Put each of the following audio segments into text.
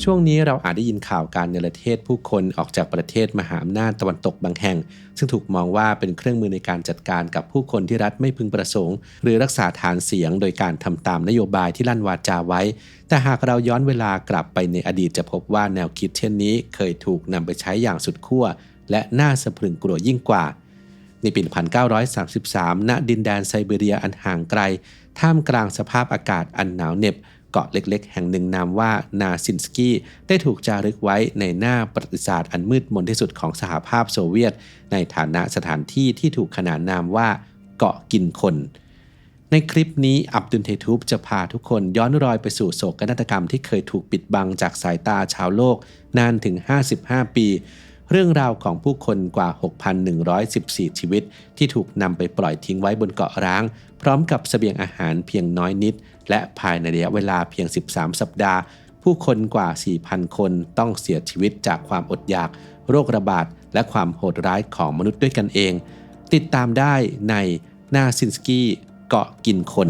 ช่วงนี้เราอาจได้ยินข่าวการเนรเทศผู้คนออกจากประเทศมหาอำนาจตะวันตกบางแห่งซึ่งถูกมองว่าเป็นเครื่องมือในการจัดการกับผู้คนที่รัฐไม่พึงประสงค์หรือรักษาฐานเสียงโดยการทำตามนโยบายที่ลั่นวาจาไว้แต่หากเราย้อนเวลากลับไปในอดีตจะพบว่าแนวคิดเช่นนี้เคยถูกนำไปใช้อย่างสุดขั้วและน่าสะพรึงกลัวยิ่งกว่าในปี 1933 ณ ดินแดนไซบีเรียอันห่างไกลท่ามกลางสภาพอากาศอันหนาวเหน็บเกาะเล็กๆแห่งหนึ่งนามว่านาซินสกีได้ถูกจารึกไว้ในหน้าประวัติศาสตร์อันมืดมนที่สุดของสหภาพโซเวียตในฐานะสถานที่ที่ถูกขนานนามว่าเกาะกินคนในคลิปนี้อับดุลเททูบจะพาทุกคนย้อนรอยไปสู่โศกนาฏกรรมที่เคยถูกปิดบังจากสายตาชาวโลกนานถึง55 ปีเรื่องราวของผู้คนกว่า 6,114 ชีวิตที่ถูกนำไปปล่อยทิ้งไว้บนเกาะร้างพร้อมกับเสบียงอาหารเพียงน้อยนิดและภายในระยะเวลาเพียง13 สัปดาห์ผู้คนกว่า 4,000 คนต้องเสียชีวิตจากความอดอยากโรคระบาดและความโหดร้ายของมนุษย์ด้วยกันเองติดตามได้ในนาซินสกีเกาะกินคน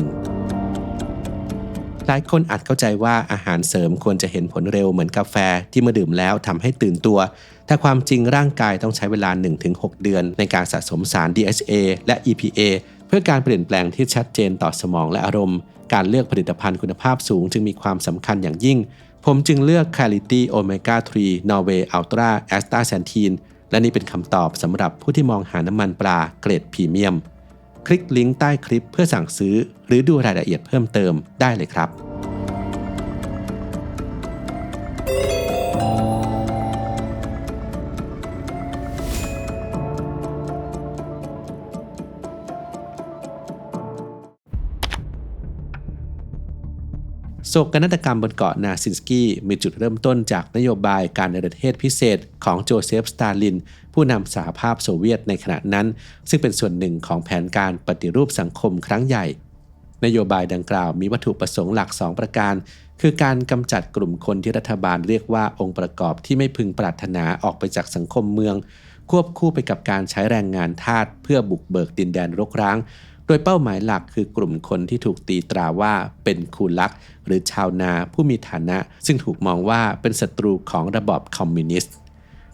หลายคนอาจเข้าใจว่าอาหารเสริมควรจะเห็นผลเร็วเหมือนกาแฟที่เมื่อดื่มแล้วทำให้ตื่นตัวแต่ความจริงร่างกายต้องใช้เวลา 1-6 เดือนในการสะสมสาร DHA และ EPA เพื่อการเปลี่ยนแปลงที่ชัดเจนต่อสมองและอารมณ์การเลือกผลิตภัณฑ์คุณภาพสูงจึงมีความสำคัญอย่างยิ่งผมจึงเลือก Clarity Omega 3 Norway Ultra Astaxanthin และนี่เป็นคำตอบสำหรับผู้ที่มองหาน้ำมันปลาเกรดพรีเมียมคลิกลิงก์ใต้คลิปเพื่อสั่งซื้อหรือดูรายละเอียดเพิ่มเติมได้เลยครับโศกนาฏกรรมบนเกาะนาซินสกีมีจุดเริ่มต้นจากนโยบายการเนรเทศพิเศษของโจเซฟ สตาลินผู้นำสหภาพโซเวียตในขณะนั้นซึ่งเป็นส่วนหนึ่งของแผนการปฏิรูปสังคมครั้งใหญ่นโยบายดังกล่าวมีวัตถุประสงค์หลัก2ประการคือการกำจัดกลุ่มคนที่รัฐบาลเรียกว่าองค์ประกอบที่ไม่พึงปรารถนาออกไปจากสังคมเมืองควบคู่ไปกับการใช้แรงงานทาสเพื่อบุกเบิกดินแดนรกร้างโดยเป้าหมายหลักคือกลุ่มคนที่ถูกตีตราว่าเป็นคูลักหรือชาวนาผู้มีฐานะซึ่งถูกมองว่าเป็นศัตรูของระบอบคอมมิวนิสต์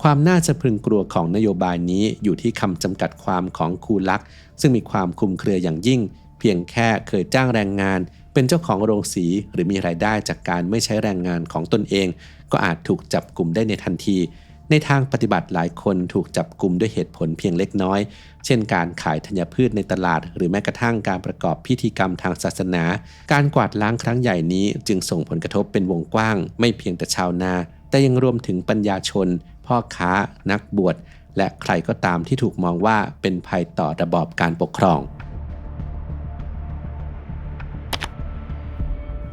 ความน่าสะพรึงกลัวของนโยบายนี้อยู่ที่คำจำกัดความของคูลักซึ่งมีความคลุมเครืออย่างยิ่งเพียงแค่เคยจ้างแรงงานเป็นเจ้าของโรงสีหรือมีรายได้จากการไม่ใช้แรงงานของตนเองก็อาจถูกจับกุมได้ในทันทีในทางปฏิบัติหลายคนถูกจับกุมด้วยเหตุผลเพียงเล็กน้อยเช่นการขายธัญพืชในตลาดหรือแม้กระทั่งการประกอบพิธีกรรมทางศาสนาการกวาดล้างครั้งใหญ่นี้จึงส่งผลกระทบเป็นวงกว้างไม่เพียงแต่ชาวนาแต่ยังรวมถึงปัญญาชนพ่อค้านักบวชและใครก็ตามที่ถูกมองว่าเป็นภัยต่อระบอบการปกครอง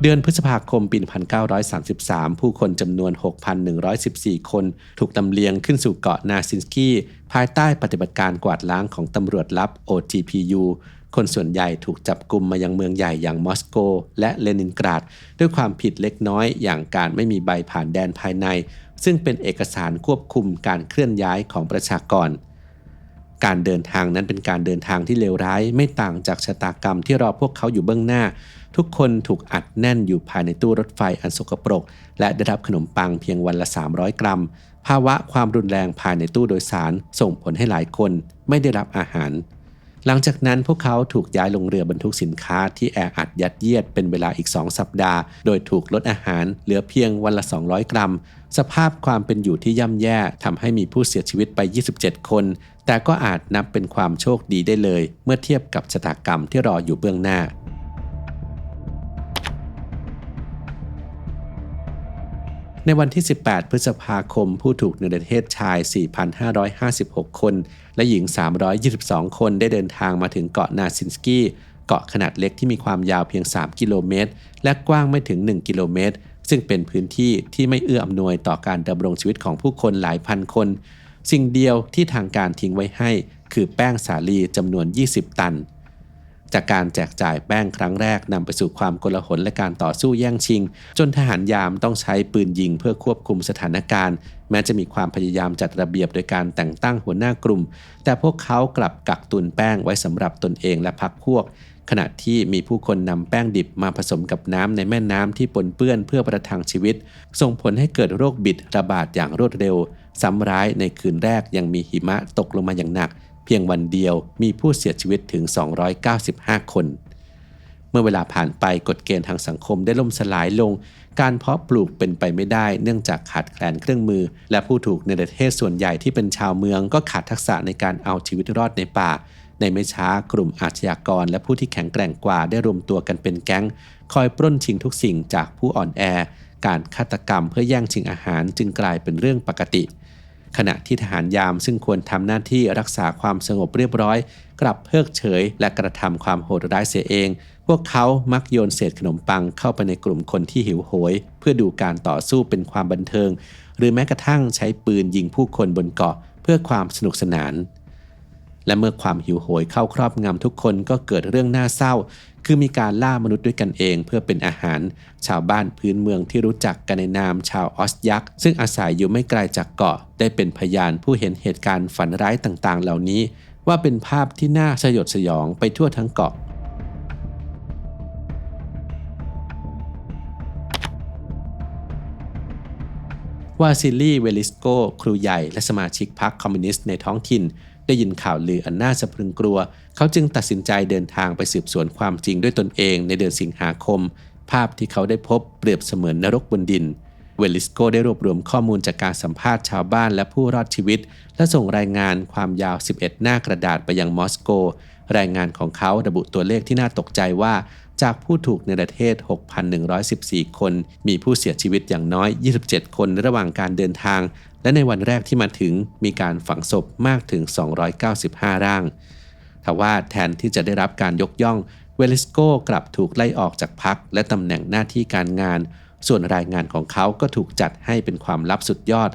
เดือนพฤษภาคมปี 1933 ผู้คนจำนวน 6,114 คนถูกลำเลียงขึ้นสู่เกาะนาซินสกีภายใต้ปฏิบัติการกวาดล้างของตำรวจลับ OGPU คนส่วนใหญ่ถูกจับกุมมายังเมืองใหญ่อย่างมอสโกและเลนินกราดด้วยความผิดเล็กน้อยอย่างการไม่มีใบผ่านแดนภายในซึ่งเป็นเอกสารควบคุมการเคลื่อนย้ายของประชากรการเดินทางนั้นเป็นการเดินทางที่เลวร้ายไม่ต่างจากชะตากรรมที่รอพวกเขาอยู่เบื้องหน้าทุกคนถูกอัดแน่นอยู่ภายในตู้รถไฟอันสกปรกและได้รับขนมปังเพียงวันละ300 กรัมภาวะความรุนแรงภายในตู้โดยสารส่งผลให้หลายคนไม่ได้รับอาหารหลังจากนั้นพวกเขาถูกย้ายลงเรือบรรทุกสินค้าที่แออัดยัดเยียดเป็นเวลาอีก2 สัปดาห์โดยถูกลดอาหารเหลือเพียงวันละ200 กรัมสภาพความเป็นอยู่ที่ย่ำแย่ทำให้มีผู้เสียชีวิตไป27 คนแต่ก็อาจนับเป็นความโชคดีได้เลยเมื่อเทียบกับชะตากรรมที่รออยู่เบื้องหน้าในวันที่ 18 พฤษภาคมผู้ถูกเนรเทศชาย 4,556 คนและหญิง 322 คนได้เดินทางมาถึงเกาะนาซินสกีเกาะขนาดเล็กที่มีความยาวเพียง 3 กิโลเมตรและกว้างไม่ถึง 1 กิโลเมตรซึ่งเป็นพื้นที่ที่ไม่เอื้ออำนวยต่อการดำรงชีวิตของผู้คนหลายพันคนสิ่งเดียวที่ทางการทิ้งไว้ให้คือแป้งสาลีจำนวน 20 ตันจากการแจกจ่ายแป้งครั้งแรกนำไปสู่ความโกลาหลและการต่อสู้แย่งชิงจนทหารยามต้องใช้ปืนยิงเพื่อควบคุมสถานการณ์แม้จะมีความพยายามจัดระเบียบโดยการแต่งตั้งหัวหน้ากลุ่มแต่พวกเขากลับกักตุนแป้งไว้สำหรับตนเองและพรรคพวก ขณะที่มีผู้คนนำแป้งดิบมาผสมกับน้ำในแม่น้ำที่ปนเปื้อนเพื่อประทังชีวิตส่งผลให้เกิดโรคบิดระบาดอย่างรวดเร็วซ้ำร้ายในคืนแรกยังมีหิมะตกลงมาอย่างหนักเพียงวันเดียวมีผู้เสียชีวิตถึง295 คนเมื่อเวลาผ่านไปกฎเกณฑ์ทางสังคมได้ล่มสลายลงการเพาะปลูกเป็นไปไม่ได้เนื่องจากขาดแคลนเครื่องมือและผู้ถูกในประเทศส่วนใหญ่ที่เป็นชาวเมืองก็ขาดทักษะในการเอาชีวิตรอดในป่าในไม่ช้ากลุ่มอาชญากรและผู้ที่แข็งแกร่งกว่าได้รวมตัวกันเป็นแก๊งคอยปล้นชิงทุกสิ่งจากผู้อ่อนแอการฆาตกรรมเพื่อแย่งชิงอาหารจึงกลายเป็นเรื่องปกติขณะที่ทหารยามซึ่งควรทำหน้าที่รักษาความสงบเรียบร้อยกลับเพิกเฉยและกระทำความโหดร้ายเสียเองพวกเขามักโยนเศษขนมปังเข้าไปในกลุ่มคนที่หิวโหยเพื่อดูการต่อสู้เป็นความบันเทิงหรือแม้กระทั่งใช้ปืนยิงผู้คนบนเกาะเพื่อความสนุกสนานและเมื่อความหิวโหยเข้าครอบงำทุกคนก็เกิดเรื่องน่าเศร้าคือมีการล่ามนุษย์ด้วยกันเองเพื่อเป็นอาหารชาวบ้านพื้นเมืองที่รู้จักกันในนามชาวออสยักษ์ซึ่งอาศัยอยู่ไม่ไกลจากเกาะได้เป็นพยานผู้เห็นเหตุการณ์ฝันร้ายต่างๆเหล่านี้ว่าเป็นภาพที่น่าสยดสยองไปทั่วทั้งเกาะวาซิลีเวลิสโกครูใหญ่และสมาชิกพรรคคอมมิวนิสต์ในท้องถิ่นได้ยินข่าวลืออันน่าสะพรึงกลัวเขาจึงตัดสินใจเดินทางไปสืบสวนความจริงด้วยตนเองในเดือนสิงหาคมภาพที่เขาได้พบเปรียบเสมือนนรกบนดินเวลิสโกได้รวบรวมข้อมูลจากการสัมภาษณ์ชาวบ้านและผู้รอดชีวิตและส่งรายงานความยาว11หน้ากระดาษไปยังมอสโกรายงานของเขาระบุตัวเลขที่น่าตกใจว่าจากผู้ถูกในประเทศ 6,114 คนมีผู้เสียชีวิตอย่างน้อย27คนระหว่างการเดินทางและในวันแรกที่มาถึงมีการฝังศพมากถึง295ร่างทว่าแทนที่จะได้รับการยกย่องเวลิสโกกลับถูกไล่ออกจากพรรคและตำแหน่งหน้าที่การงานส่วนรายงานของเขาก็ถูกจัดให้เป็นความลับสุดยอด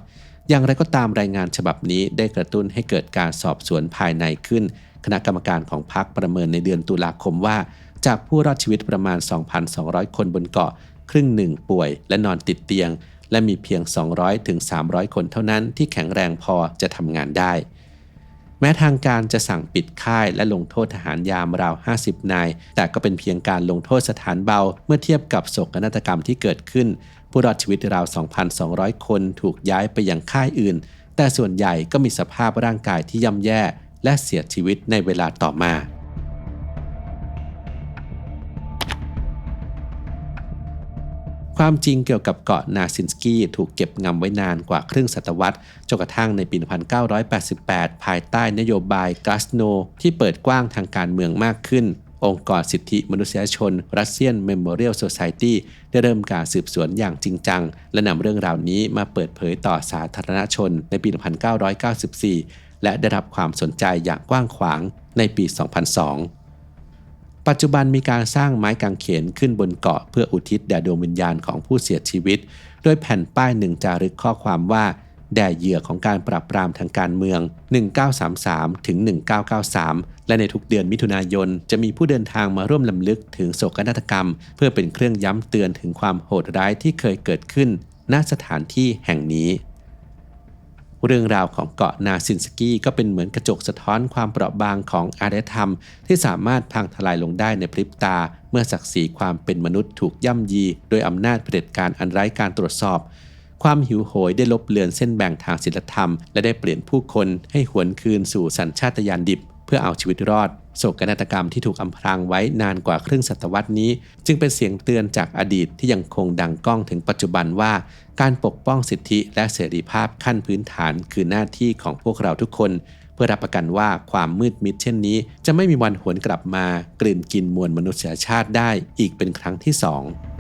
อย่างไรก็ตามรายงานฉบับนี้ได้กระตุ้นให้เกิดการสอบสวนภายในขึ้นคณะกรรมการของพรรคประเมินในเดือนตุลาคมว่าจากผู้รอดชีวิตประมาณ 2,200 คนบนเกาะครึ่งหนึ่งป่วยและนอนติดเตียงและมีเพียง200ถึง300คนเท่านั้นที่แข็งแรงพอจะทำงานได้แม้ทางการจะสั่งปิดค่ายและลงโทษทหารยามราว50นายแต่ก็เป็นเพียงการลงโทษสถานเบาเมื่อเทียบกับโศกนาฏกรรมที่เกิดขึ้นผู้รอดชีวิตราว 2,200 คนถูกย้ายไปยังค่ายอื่นแต่ส่วนใหญ่ก็มีสภาพร่างกายที่ย่ำแย่และเสียชีวิตในเวลาต่อมาความจริงเกี่ยวกับเกาะนาซินสกี้ถูกเก็บงำไว้นานกว่าครึ่งศตวรรษจนกระทั่งในปี 1988 ภายใต้นโยบายกลาสโนที่เปิดกว้างทางการเมืองมากขึ้นองค์กรสิทธิมนุษยชน Russian Memorial Society ได้เริ่มการสืบสวนอย่างจริงจังและนำเรื่องราวนี้มาเปิดเผยต่อสาธารณชนในปี 1994 และได้รับความสนใจอย่างกว้างขวางในปี 2002ปัจจุบันมีการสร้างไม้กางเขนขึ้นบนเกาะเพื่ออุทิศแด่ดวงวิญญาณของผู้เสียชีวิตโดยแผ่นป้ายหนึ่งจารึกข้อความว่าแด่เหยื่อของการปราบปรามทางการเมือง1933ถึง1993และในทุกเดือนมิถุนายนจะมีผู้เดินทางมาร่วมรำลึกถึงโศกนาฏกรรมเพื่อเป็นเครื่องย้ำเตือนถึงความโหดร้ายที่เคยเกิดขึ้นณสถานที่แห่งนี้เรื่องราวของเกาะนาซินสกี้ก็เป็นเหมือนกระจกสะท้อนความเปราะบางของอารยธรรมที่สามารถพังทลายลงได้ในพริบตาเมื่อศักดิ์ศรีความเป็นมนุษย์ถูกย่ำยีโดยอำนาจเผด็จการอันไร้การตรวจสอบความหิวโหยได้ลบเลือนเส้นแบ่งทางศีลธรรมและได้เปลี่ยนผู้คนให้หวนคืนสู่สัญชาตญาณดิบเพื่อเอาชีวิตรอดโศกนาฏกรรมที่ถูกอำพรางไว้นานกว่าครึ่งศตวรรษนี้จึงเป็นเสียงเตือนจากอดีตที่ยังคงดังก้องถึงปัจจุบันว่าการปกป้องสิทธิและเสรีภาพขั้นพื้นฐานคือหน้าที่ของพวกเราทุกคนเพื่อรับประกันว่าความมืดมิดเช่นนี้จะไม่มีวันหวนกลับมากลืนกินมวลมนุษยชาติได้อีกเป็นครั้งที่2